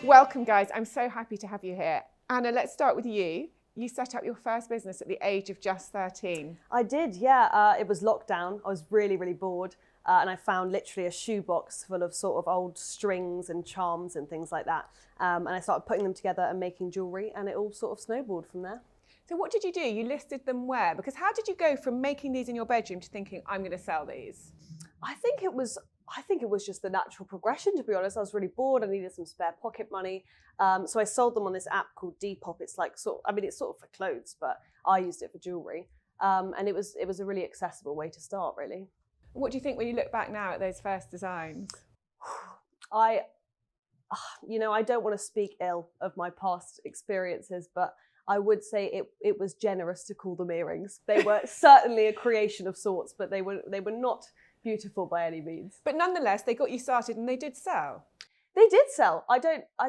Welcome, guys. I'm so happy to have you here. Anna, let's start with you. You set up your first business at the age of just 13. I did, yeah. It was lockdown. I was really, really bored. And I found literally a shoebox full of sort of old strings and charms and things like that. And I started putting them together and making jewellery, and it all sort of snowballed from there. So what did you do? You listed them where? Because how did you go from making these in your bedroom to thinking, I'm going to sell these? I think it was just the natural progression, to be honest. I was really bored. I needed some spare pocket money. So I sold them on this app called Depop. It's like it's sort of for clothes, but I used it for jewellery. And it was a really accessible way to start, really. What do you think when you look back now at those first designs? I don't want to speak ill of my past experiences, but I would say it was generous to call them earrings. They were certainly a creation of sorts, but they were not beautiful by any means. But nonetheless, they got you started and they did sell. They did sell. I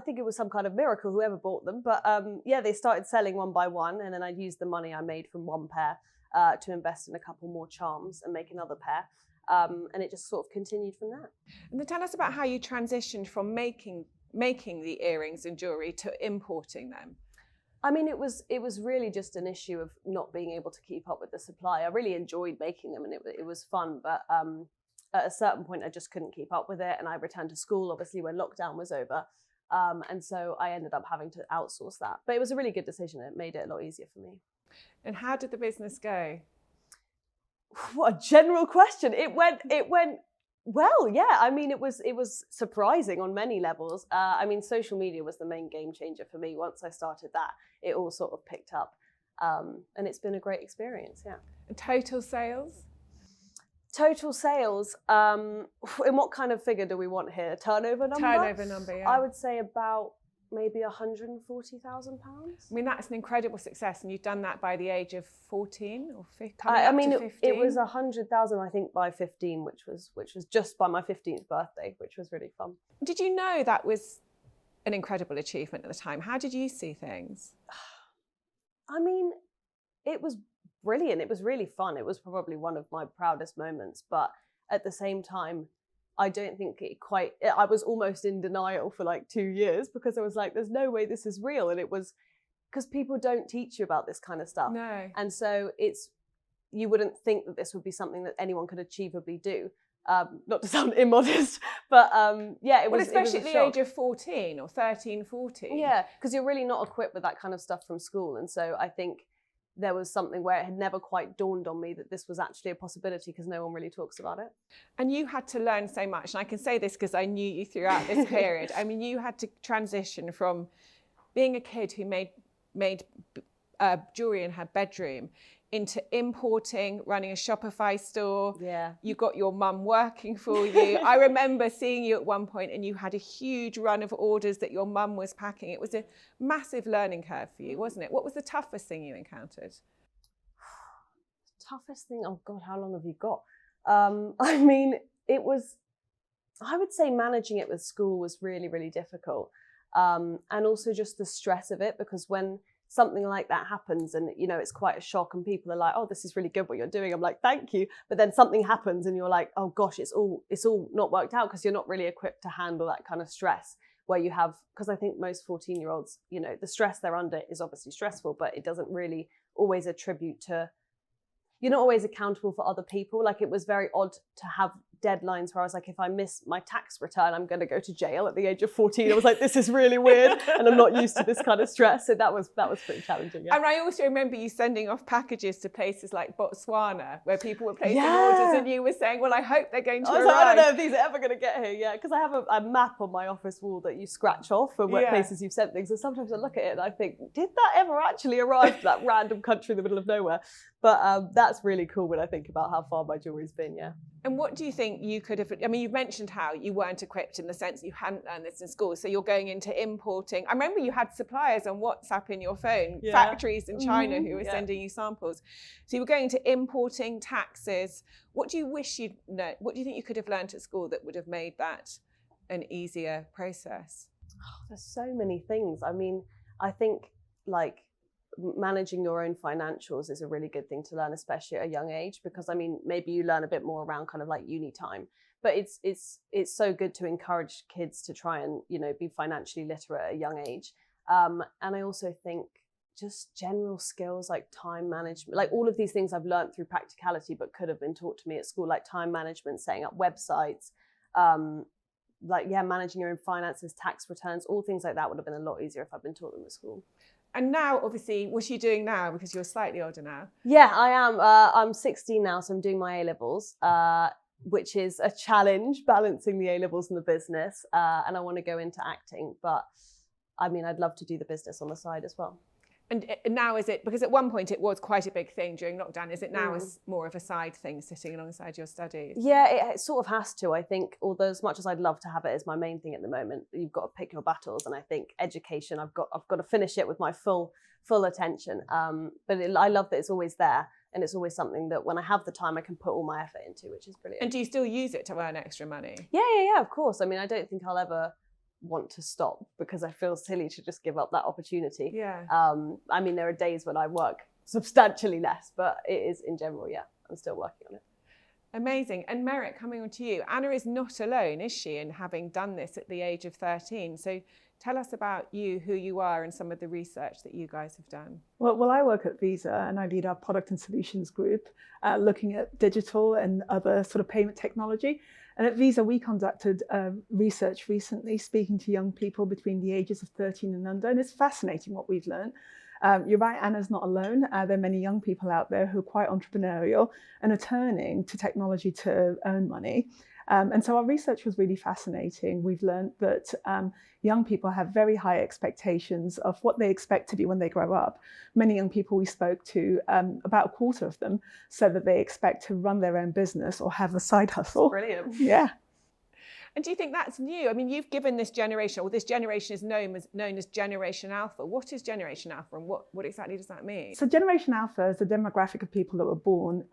think it was some kind of miracle, whoever bought them. But they started selling one by one, and then I used the money I made from one pair to invest in a couple more charms and make another pair. And it just sort of continued from that. And then tell us about how you transitioned from making the earrings and jewellery to importing them. I mean, it was really just an issue of not being able to keep up with the supply. I really enjoyed making them, and it was fun, but at a certain point I just couldn't keep up with it, and I returned to school obviously when lockdown was over, and so I ended up having to outsource that. But it was a really good decision. It made it a lot easier for me. And how did the business go? What a general question. It went well, yeah. I mean, it was surprising on many levels. I mean, social media was the main game changer for me. Once I started that, it all sort of picked up, and it's been a great experience. Yeah. And total sales? Total sales. In what kind of figure do we want here? Turnover number? Turnover number, yeah. I would say about maybe £140,000. I mean, that's an incredible success, and you've done that by the age of 14 or 15. It was 100,000, I think, by 15, which was just by my 15th birthday, which was really fun. Did you know that was an incredible achievement at the time? How did you see things? I mean, it was brilliant. It was really fun. It was probably one of my proudest moments, but at the same time, I don't think I was almost in denial for like 2 years, because I was like, there's no way this is real. And it was because people don't teach you about this kind of stuff. No. And so you wouldn't think that this would be something that anyone could achievably do. Not to sound immodest, but it was. Especially at the age of 14 or 13, 14. Yeah, because you're really not equipped with that kind of stuff from school. And so I think there was something where it had never quite dawned on me that this was actually a possibility, because no one really talks about it. And you had to learn so much. And I can say this because I knew you throughout this period. I mean, you had to transition from being a kid who made jewellery in her bedroom into importing, running a Shopify store. Yeah. You got your mum working for you. I remember seeing you at one point and you had a huge run of orders that your mum was packing. It was a massive learning curve for you, wasn't it? What was the toughest thing you encountered? Toughest thing? Oh God, how long have you got? I mean, I would say managing it with school was really, really difficult. And also just the stress of it, because when something like that happens and, it's quite a shock and people are like, oh, this is really good what you're doing. I'm like, thank you. But then something happens and you're like, oh gosh, it's all not worked out, because you're not really equipped to handle that kind of stress where you have, because I think most 14-year-olds, the stress they're under is obviously stressful, but it doesn't really always attribute to, you're not always accountable for other people. Like, it was very odd to have deadlines where I was like, if I miss my tax return, I'm going to go to jail at the age of 14. I was like, this is really weird, and I'm not used to this kind of stress. So that was pretty challenging. Yeah. And I also remember you sending off packages to places like Botswana, where people were placing orders, and you were saying, well, I hope they're going to arrive. Like, I don't know if these are ever going to get here. Yeah, because I have a map on my office wall that you scratch off for places you've sent things. And sometimes I look at it and I think, did that ever actually arrive to that random country in the middle of nowhere? But that's really cool when I think about how far my jewellery's been, yeah. And what do you think you could have, I mean, you mentioned how you weren't equipped in the sense you hadn't learned this in school. So you're going into importing. I remember you had suppliers on WhatsApp in your phone, factories in China who were sending you samples. So you were going into importing, taxes. What do you wish you'd know? What do you think you could have learned at school that would have made that an easier process? Oh, there's so many things. I mean, I think like managing your own financials is a really good thing to learn, especially at a young age, because I mean, maybe you learn a bit more around kind of like uni time, but it's so good to encourage kids to try and, you know, be financially literate at a young age. And I also think just general skills like time management, like all of these things I've learned through practicality, but could have been taught to me at school, like time management, setting up websites, managing your own finances, tax returns, all things like that would have been a lot easier if I'd been taught them at school. And now, obviously, what are you doing now? Because you're slightly older now. Yeah, I am. I'm 16 now, so I'm doing my A-levels, which is a challenge, balancing the A-levels and the business. And I want to go into acting, but I mean, I'd love to do the business on the side as well. And now is it, because at one point it was quite a big thing during lockdown, is it now is more of a side thing sitting alongside your studies? Yeah, it sort of has to, I think, although as much as I'd love to have it as my main thing at the moment, you've got to pick your battles. And I think education, I've got to finish it with my full attention. But I love that it's always there. And it's always something that when I have the time, I can put all my effort into, which is brilliant. And do you still use it to earn extra money? Yeah, of course. I mean, I don't think I'll ever want to stop because I feel silly to just give up that opportunity. Yeah. I mean, there are days when I work substantially less, but it is in general, I'm still working on it. Amazing. And Mehret, coming on to you, Anna is not alone, is she, in having done this at the age of 13? So tell us about you, who you are, and some of the research that you guys have done. Well, I work at Visa and I lead our product and solutions group, looking at digital and other sort of payment technology. And at Visa, we conducted research recently, speaking to young people between the ages of 13 and under, and it's fascinating what we've learned. You're right, Anna's not alone. There are many young people out there who are quite entrepreneurial and are turning to technology to earn money. And so our research was really fascinating. We've learned that young people have very high expectations of what they expect to be when they grow up. Many young people we spoke to, about a quarter of them, said that they expect to run their own business or have a side hustle. Brilliant. Yeah. And do you think that's new? I mean, you've given this generation, or this generation is known as Generation Alpha. What is Generation Alpha, and what exactly does that mean? So Generation Alpha is the demographic of people that were born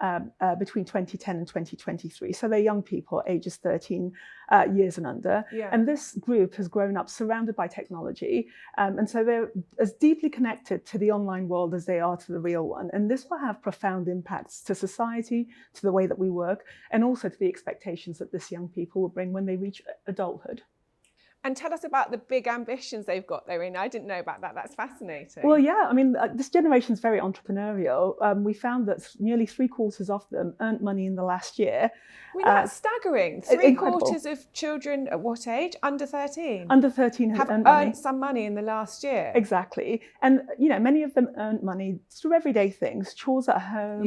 between 2010 and 2023. So they're young people, ages 13 years and under. Yeah. And this group has grown up surrounded by technology. And so they're as deeply connected to the online world as they are to the real one. And this will have profound impacts to society, to the way that we work, and also to the expectations that this young people will bring when they reach adulthood. And tell us about the big ambitions they've got there. I didn't know about that. That's fascinating. Well, yeah, I mean, this generation is very entrepreneurial. We found that nearly 3/4 of them earned money in the last year. I mean, that's staggering. Three-quarters of children at what age? Under 13? Under 13 have earned money. some money in the last year. Exactly. And, you know, many of them earned money through everyday things, chores at home,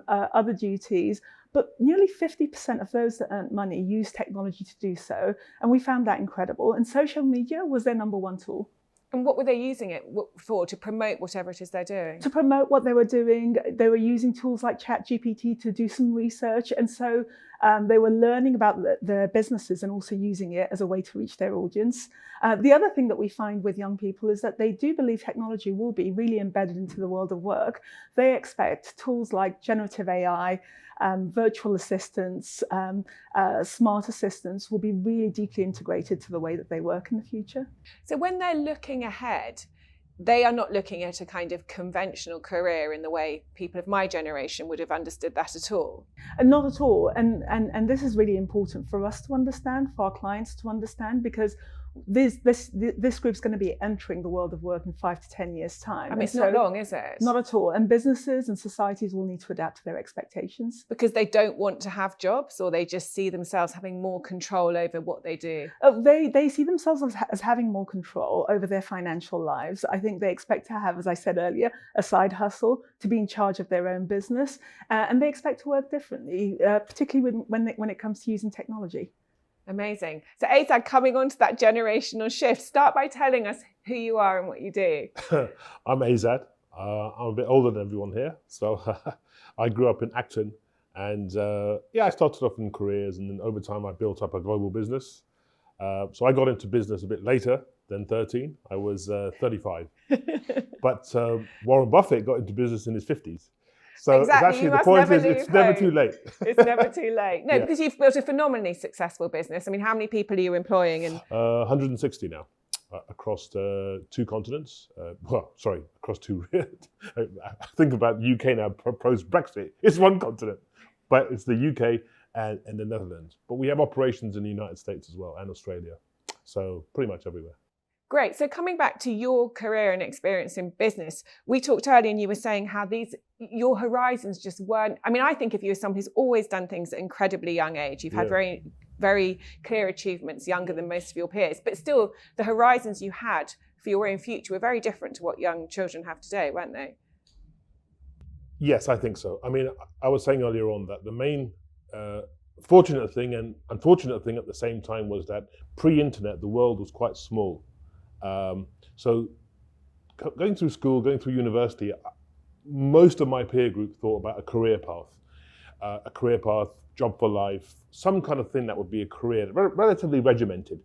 other duties. But nearly 50% of those that earned money used technology to do so. And we found that incredible. And social media was their number one tool. And what were they using it for? To promote whatever it is they're doing? To promote what they were doing. They were using tools like ChatGPT to do some research. And so they were learning about their businesses and also using it as a way to reach their audience. The other thing that we find with young people is that they do believe technology will be really embedded into the world of work. They expect tools like generative AI, virtual assistants, smart assistants will be really deeply integrated to the way that they work in the future. So when they're looking ahead, they are not looking at a kind of conventional career in the way people of my generation would have understood that at all. And not at all. And this is really important for us to understand, for our clients to understand, because this group's going to be entering the world of work in 5 to 10 years' time. I mean, it's not long, is it? Not at all. And businesses and societies will need to adapt to their expectations. Because they don't want to have jobs, or they just see themselves having more control over what they do? They see themselves as having more control over their financial lives. I think they expect to have, as I said earlier, a side hustle, to be in charge of their own business. And they expect to work differently, particularly when it comes to using technology. Amazing. So Aizad, coming on to that generational shift, start by telling us who you are and what you do. I'm Aizad. I'm a bit older than everyone here. So I grew up in Acton, and I started off in careers, and then over time I built up a global business. So I got into business a bit later than 13. I was 35. But Warren Buffett got into business in his 50s. So exactly. Actually the point is it's never too late. It's never too late. No, because you've built a phenomenally successful business. I mean, how many people are you employing? 160 now across 2 continents. Across 2. Think about UK now post-Brexit. It's 1 continent, but it's the UK and the Netherlands. But we have operations in the United States as well and Australia. So pretty much everywhere. Great. So coming back to your career and experience in business, we talked earlier and you were saying how your horizons just weren't, I mean, I think if you were someone who's always done things at an incredibly young age, you've had very, very clear achievements, younger than most of your peers, but still the horizons you had for your own future were very different to what young children have today, weren't they? Yes, I think so. I mean, I was saying earlier on that the main fortunate thing and unfortunate thing at the same time was that pre-internet, the world was quite small. So going through school, going through university, most of my peer group thought about a career path, job for life, some kind of thing that would be a career, relatively regimented.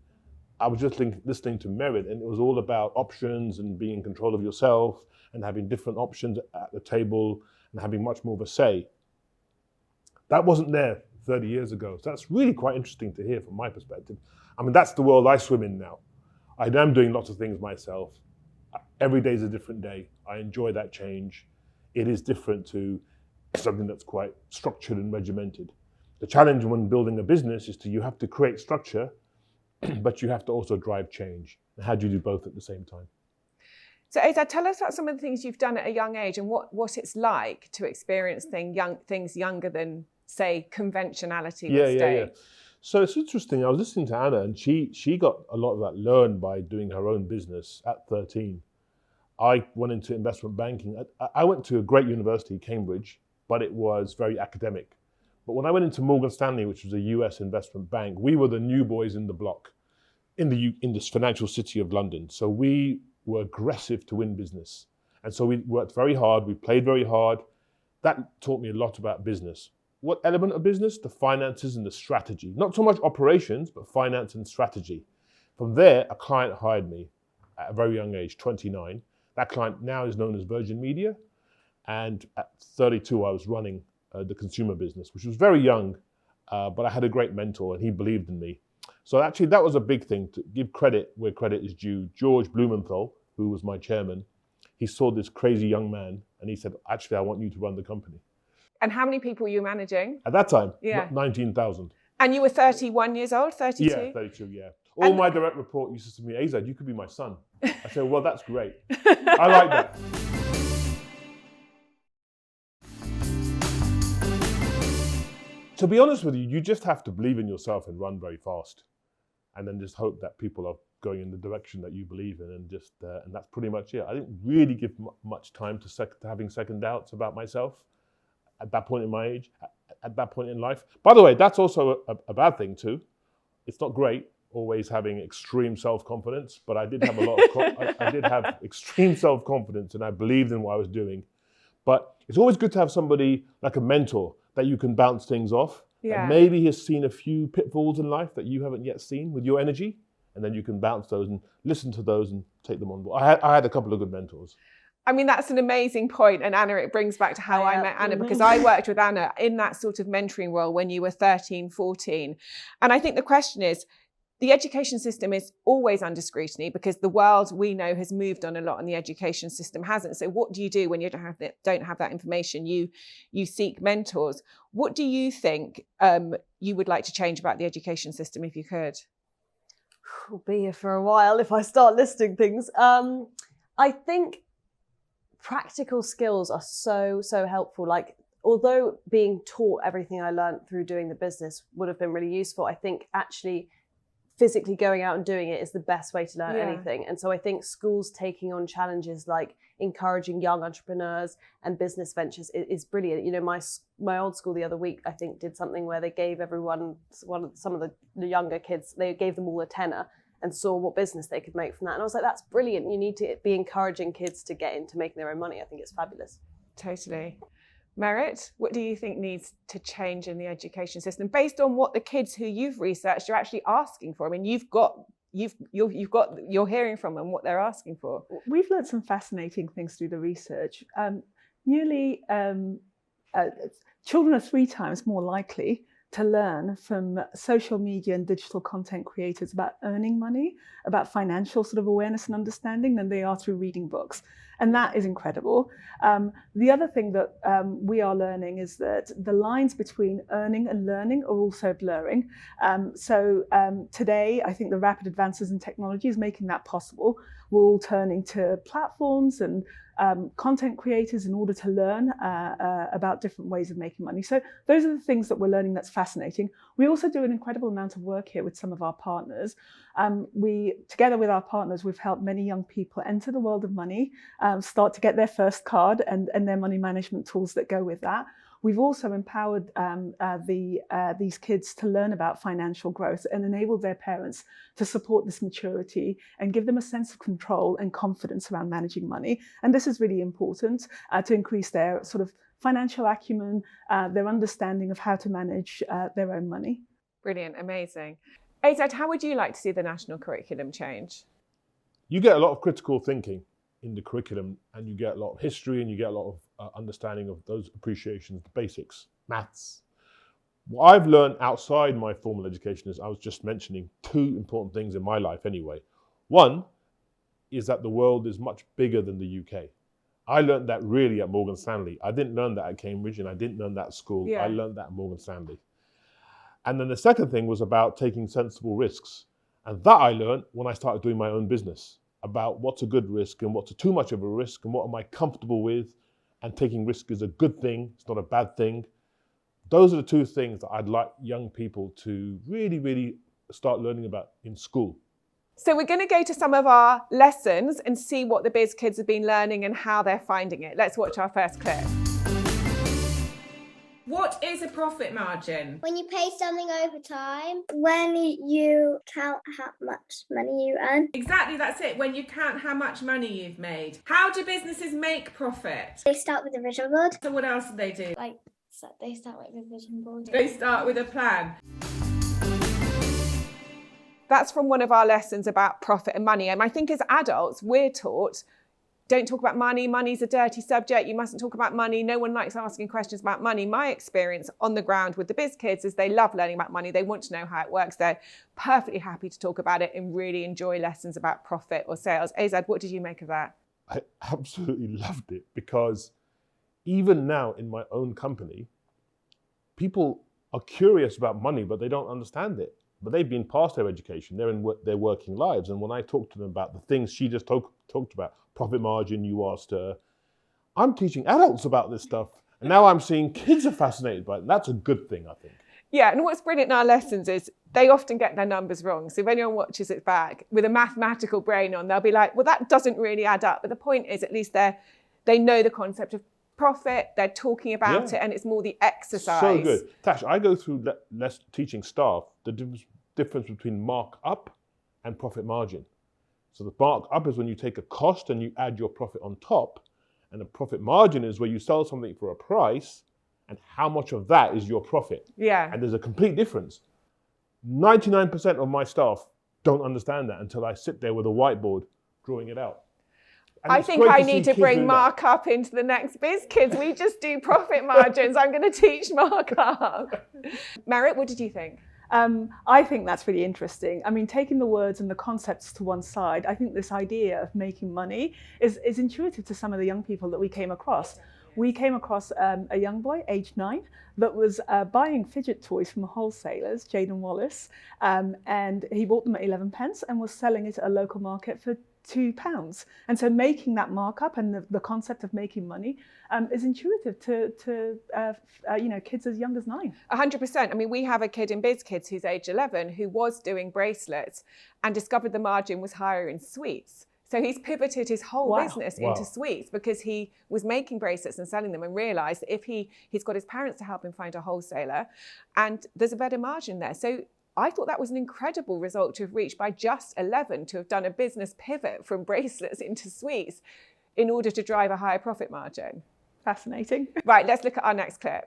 I was just listening to Mehret, and it was all about options and being in control of yourself and having different options at the table and having much more of a say. That wasn't there 30 years ago. So that's really quite interesting to hear from my perspective. I mean, that's the world I swim in now. I am doing lots of things myself. Every day is a different day. I enjoy that change. It is different to something that's quite structured and regimented. The challenge when building a business is you have to create structure, but you have to also drive change. And how do you do both at the same time? So Aizad, tell us about some of the things you've done at a young age and what it's like to experience things younger than, say, conventionality would state. Yeah. So it's interesting. I was listening to Anna, and she got a lot of that learned by doing her own business at 13. I went into investment banking. I went to a great university, Cambridge, but it was very academic. But when I went into Morgan Stanley, which was a US investment bank, we were the new boys in the block in this financial city of London. So we were aggressive to win business. And so we worked very hard. We played very hard. That taught me a lot about business. What element of business? The finances and the strategy. Not so much operations, but finance and strategy. From there, a client hired me at a very young age, 29. That client now is known as Virgin Media. And at 32, I was running the consumer business, which was very young, but I had a great mentor and he believed in me. So actually, that was a big thing, to give credit where credit is due. George Blumenthal, who was my chairman, he saw this crazy young man and he said, actually, I want you to run the company. And how many people were you managing? At that time, 19,000. And you were 31 years old, 32? Yeah, 32, yeah. All my direct report used to say to me, Aizad, you could be my son. I said, well, that's great. I like that. To be honest with you, you just have to believe in yourself and run very fast. And then just hope that people are going in the direction that you believe in, and and that's pretty much it. I didn't really give much time to having second doubts about myself at that point in my age, at that point in life. By the way, that's also a bad thing too. It's not great always having extreme self-confidence, but I did have I did have extreme self-confidence, and I believed in what I was doing. But it's always good to have somebody like a mentor that you can bounce things off. And maybe he has seen a few pitfalls in life that you haven't yet seen with your energy, and then you can bounce those and listen to those and take them on board. I had a couple of good mentors. I mean, that's an amazing point. And Anna, it brings back to how I met Anna, because I worked with Anna in that sort of mentoring role when you were 13, 14. And I think the question is, the education system is always under scrutiny because the world we know has moved on a lot and the education system hasn't. So what do you do when you don't have that information? You seek mentors. What do you think you would like to change about the education system if you could? We'll be here for a while if I start listing things. I think practical skills are so helpful. Like, although being taught everything I learned through doing the business would have been really useful, I think actually physically going out and doing it is the best way to learn anything. And so I think schools taking on challenges like encouraging young entrepreneurs and business ventures is brilliant. You know, my old school the other week, I think, did something where they gave everyone, some of the younger kids, they gave them all a tenner and saw what business they could make from that. And I was like, that's brilliant. You need to be encouraging kids to get into making their own money. I think it's fabulous. Totally. Mehret, what do you think needs to change in the education system based on what the kids who you've researched are actually asking for? I mean, you're hearing from them what they're asking for. We've learned some fascinating things through the research. Children are 3 times more likely to learn from social media and digital content creators about earning money, about financial sort of awareness and understanding than they are through reading books. And that is incredible. The other thing that we are learning is that the lines between earning and learning are also blurring. So today, I think the rapid advances in technology is making that possible. We're all turning to platforms and content creators in order to learn about different ways of making money. So those are the things that we're learning that's fascinating. We also do an incredible amount of work here with some of our partners. Together with our partners, we've helped many young people enter the world of money, start to get their first card and their money management tools that go with that. We've also empowered these kids to learn about financial growth and enabled their parents to support this maturity and give them a sense of control and confidence around managing money. And this is really important to increase their sort of financial acumen, their understanding of how to manage their own money. Brilliant, amazing. Aizad, how would you like to see the national curriculum change? You get a lot of critical thinking in the curriculum, and you get a lot of history, and you get a lot of understanding of those appreciations, the basics, maths. What I've learned outside my formal education is, I was just mentioning, two important things in my life anyway. One is that the world is much bigger than the UK. I learned that really at Morgan Stanley. I didn't learn that at Cambridge, and I didn't learn that at school. Yeah. I learned that at Morgan Stanley. And then the second thing was about taking sensible risks. And that I learned when I started doing my own business, about what's a good risk and what's too much of a risk and what am I comfortable with, and taking risk is a good thing, it's not a bad thing. Those are the two things that I'd like young people to really, really start learning about in school. So we're going to go to some of our lessons and see what the Biz Kids have been learning and how they're finding it. Let's watch our first clip. What is a profit margin? When you pay something over time. When you count how much money you earn. Exactly, that's it. When you count how much money you've made. How do businesses make profit? They start with a vision board. So what else do they do? They start with a vision board. They start with a plan. That's from one of our lessons about profit and money. And I think as adults, we're taught, don't talk about money. Money's a dirty subject. You mustn't talk about money. No one likes asking questions about money. My experience on the ground with the Biz Kids is they love learning about money. They want to know how it works. They're perfectly happy to talk about it and really enjoy lessons about profit or sales. Aizad, what did you make of that? I absolutely loved it, because even now in my own company, people are curious about money, but they don't understand it. But they've been past their education. They're in their working lives. And when I talk to them about the things she just talked about, profit margin, you asked her, I'm teaching adults about this stuff. And now I'm seeing kids are fascinated by it. And that's a good thing, I think. Yeah, and what's brilliant in our lessons is they often get their numbers wrong. So if anyone watches it back with a mathematical brain on, they'll be like, well, that doesn't really add up. But the point is, at least they know the concept of profit, they're talking about it, and it's more the exercise. So good. Tash, I go through teaching staff the difference between markup and profit margin. So the markup is when you take a cost and you add your profit on top, and the profit margin is where you sell something for a price and how much of that is your profit. Yeah. And there's a complete difference. 99% of my staff don't understand that until I sit there with a whiteboard drawing it out. And I think I need to bring markup into the next Biz Kids. We just do profit margins. I'm going to teach markup. Mehret, what did you think? I think that's really interesting. I mean, taking the words and the concepts to one side, I think this idea of making money is intuitive to some of the young people that we came across. We came across a young boy, aged 9, that was buying fidget toys from wholesalers, Jaden Wallace, and he bought them at 11 pence and was selling it at a local market for £2. And so making that markup and the concept of making money is intuitive to kids as young as 9. 100%. I mean, we have a kid in Biz Kids who's age 11 who was doing bracelets and discovered the margin was higher in sweets. So he's pivoted his whole business into sweets because he was making bracelets and selling them and realised that if he's got his parents to help him find a wholesaler and there's a better margin there. So I thought that was an incredible result to have reached by just 11, to have done a business pivot from bracelets into sweets in order to drive a higher profit margin. Fascinating. Right, let's look at our next clip.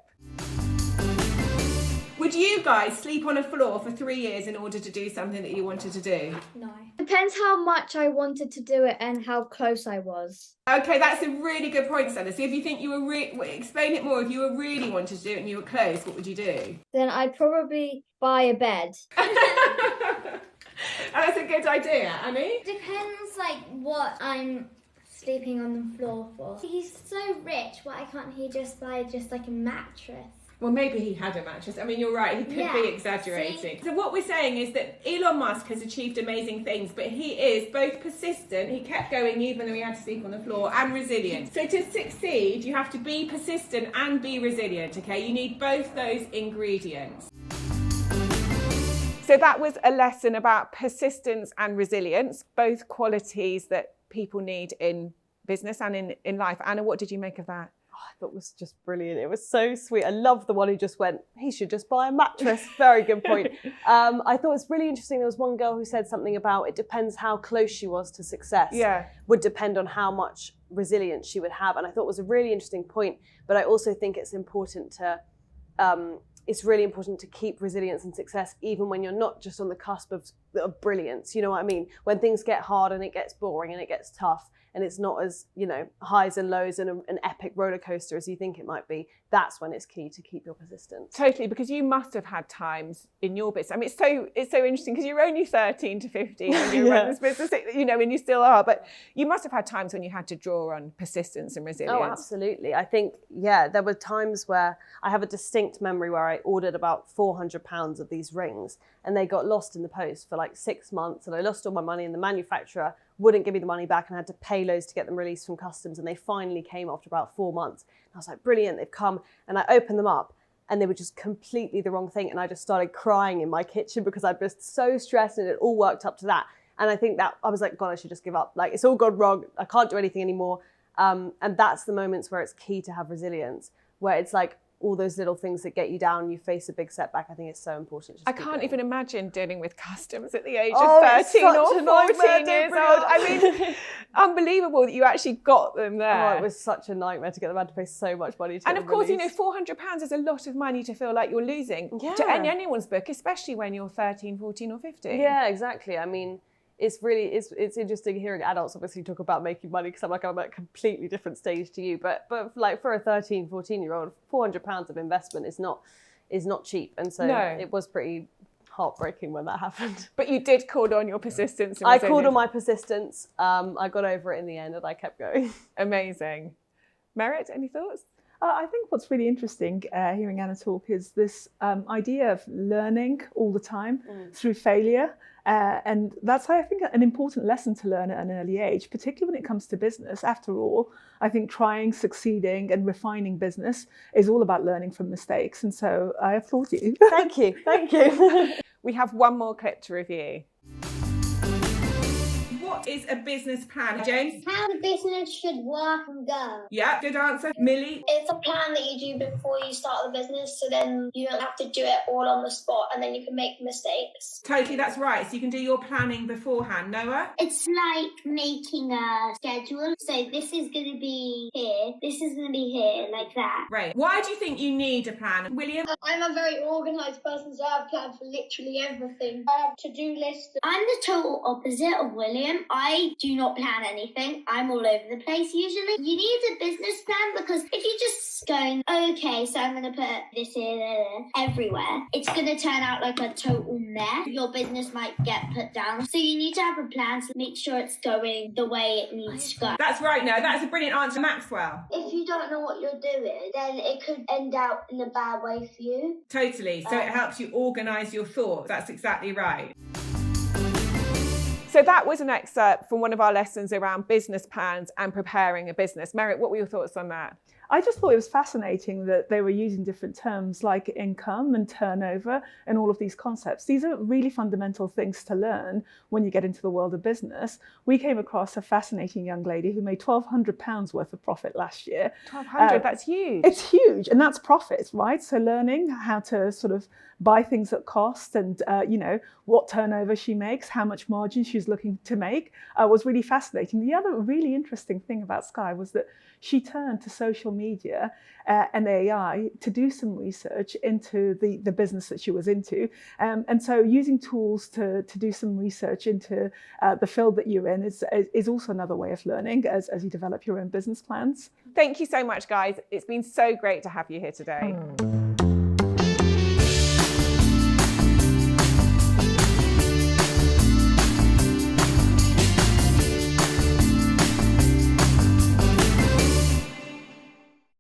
Would you guys sleep on a floor for 3 years in order to do something that you wanted to do? No. Depends how much I wanted to do it and how close I was. Okay, that's a really good point, Stella. So if you think you were explain it more. If you were really wanted to do it and you were close, what would you do? Then I'd probably buy a bed. That's a good idea, Annie. Depends what I'm sleeping on the floor for? He's so rich, why can't he just buy just like a mattress? Well, maybe he had a mattress. I mean, you're right, he could be exaggerating. So what we're saying is that Elon Musk has achieved amazing things, but he is both persistent, he kept going even though he had to sleep on the floor, and resilient. So to succeed, you have to be persistent and be resilient, okay? You need both those ingredients. So that was a lesson about persistence and resilience, both qualities that people need in business and in life. Anna, what did you make of that? I thought it was just brilliant. It was so sweet. I love the one who just went, he should just buy a mattress. Very good point. I thought it was really interesting. There was one girl who said something about it depends how close she was to success. Yeah. Would depend on how much resilience she would have. And I thought it was a really interesting point. But I also think it's important to, it's really important to keep resilience and success even when you're not just on the cusp of brilliance. You know what I mean? When things get hard and it gets boring and it gets tough, and it's not as, you know, highs and lows and an epic roller coaster as you think it might be, that's when it's key to keep your persistence. Totally, because you must have had times in your business. I mean, it's so interesting because you're only 13 to 15 when you run this business, you know, and you still are, but you must have had times when you had to draw on persistence and resilience. Oh, absolutely. I think, yeah, there were times where I have a distinct memory where I ordered about 400 pounds of these rings and they got lost in the post for like 6 months and I lost all my money and the manufacturer wouldn't give me the money back and I had to pay loads to get them released from customs, and they finally came after about 4 months. And I was like, brilliant, they've come. And I opened them up and they were just completely the wrong thing. And I just started crying in my kitchen because I'd been so stressed and it all worked up to that. And I think that I was like, God, I should just give up. Like, it's all gone wrong. I can't do anything anymore. And that's the moments where it's key to have resilience, where it's like, all those little things that get you down, you face a big setback. I think it's so important. I can't even imagine dealing with customs at the age of 13 or 14 years old. I mean, unbelievable that you actually got them there. Oh, it was such a nightmare to get them. I had to pay so much money to get them. And of course, released. you know, £400 is a lot of money to feel like you're losing to anyone's book, especially when you're 13, 14 or 15. Yeah, exactly. I mean, it's interesting hearing adults obviously talk about making money because I'm at a completely different stage to you. But like for a 13, 14-year-old, £400 of investment is not cheap. And so it was pretty heartbreaking when that happened. But you did call on your persistence. And I called on my persistence. I got over it in the end and I kept going. Amazing. Mehret, any thoughts? I think what's really interesting hearing Anna talk is this idea of learning all the time through failure. And that's, I think, an important lesson to learn at an early age, particularly when it comes to business. After all, I think trying, succeeding and refining business is all about learning from mistakes. And so I applaud you. Thank you. Thank you. We have one more clip to review. What is a business plan, James? How the business should work and go. Yeah, good answer. Millie? It's a plan that you do before you start the business, so then you don't have to do it all on the spot and then you can make mistakes. Totally, that's right. So you can do your planning beforehand. Noah? It's like making a schedule. So this is going to be here, this is going to be here, like that. Right. Why do you think you need a plan? William? I'm a very organised person, so I have plans for literally everything. I have to-do lists. I'm the total opposite of William. I do not plan anything. I'm all over the place usually. You need a business plan because if you're just going, okay, so I'm going to put this here, there, everywhere, it's going to turn out like a total mess. Your business might get put down. So you need to have a plan to make sure it's going the way it needs to go. That's right, Noah. That's a brilliant answer, Maxwell. If you don't know what you're doing, then it could end out in a bad way for you. Totally. So it helps you organise your thoughts. That's exactly right. So that was an excerpt from one of our lessons around business plans and preparing a business. Mehret, what were your thoughts on that? I just thought it was fascinating that they were using different terms like income and turnover and all of these concepts. These are really fundamental things to learn when you get into the world of business. We came across a fascinating young lady who made £1,200 worth of profit last year. 1,200, that's huge. It's huge, and that's profit, right? So learning how to sort of buy things at cost and, you know, what turnover she makes, how much margin she's looking to make was really fascinating. The other really interesting thing about Sky was that she turned to social media and AI to do some research into the business that she was into. And so using tools to do some research into the field that you're in is also another way of learning as you develop your own business plans. Thank you so much, guys. It's been so great to have you here today.